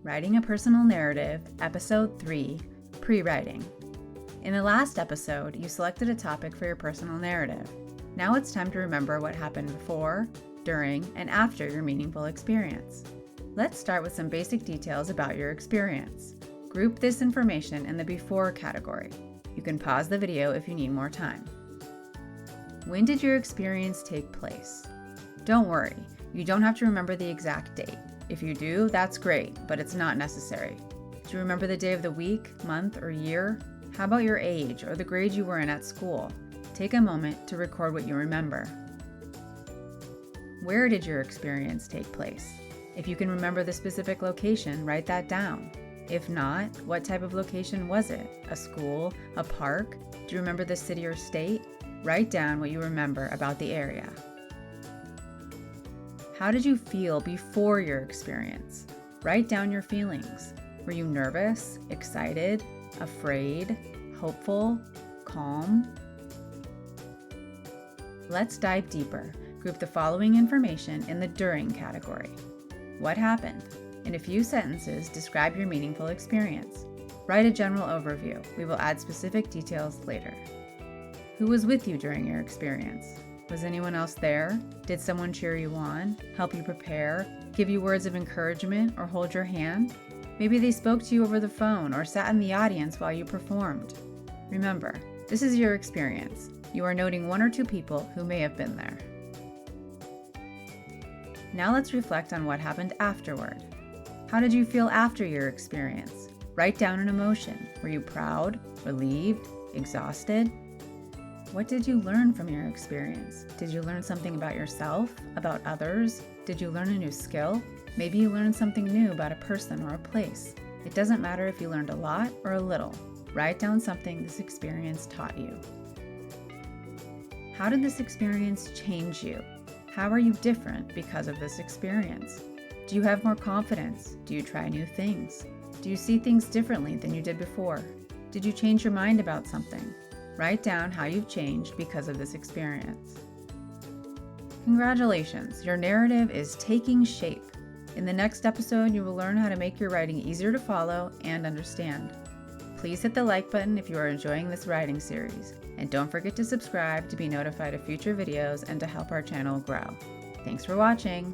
Writing a Personal Narrative, Episode 3, Prewriting. In the last episode, you selected a topic for your personal narrative. Now it's time to remember what happened before, during, and after your meaningful experience. Let's start with some basic details about your experience. Group this information in the before category. You can pause the video if you need more time. When did your experience take place? Don't worry, you don't have to remember the exact date. If you do, that's great, but it's not necessary. Do you remember the day of the week, month, or year? How about your age or the grade you were in at school? Take a moment to record what you remember. Where did your experience take place? If you can remember the specific location, write that down. If not, what type of location was it? A school? A park? Do you remember the city or state? Write down what you remember about the area. How did you feel before your experience? Write down your feelings. Were you nervous, excited, afraid, hopeful, calm? Let's dive deeper. Group the following information in the during category. What happened? In a few sentences, describe your meaningful experience. Write a general overview. We will add specific details later. Who was with you during your experience? Was anyone else there? Did someone cheer you on, help you prepare, give you words of encouragement, or hold your hand? Maybe they spoke to you over the phone or sat in the audience while you performed. Remember, this is your experience. You are noting one or two people who may have been there. Now let's reflect on what happened afterward. How did you feel after your experience? Write down an emotion. Were you proud, relieved, exhausted? What did you learn from your experience? Did you learn something about yourself, about others? Did you learn a new skill? Maybe you learned something new about a person or a place. It doesn't matter if you learned a lot or a little. Write down something this experience taught you. How did this experience change you? How are you different because of this experience? Do you have more confidence? Do you try new things? Do you see things differently than you did before? Did you change your mind about something? Write down how you've changed because of this experience. Congratulations, your narrative is taking shape. In the next episode, you will learn how to make your writing easier to follow and understand. Please hit the like button if you are enjoying this writing series, and don't forget to subscribe to be notified of future videos and to help our channel grow. Thanks for watching.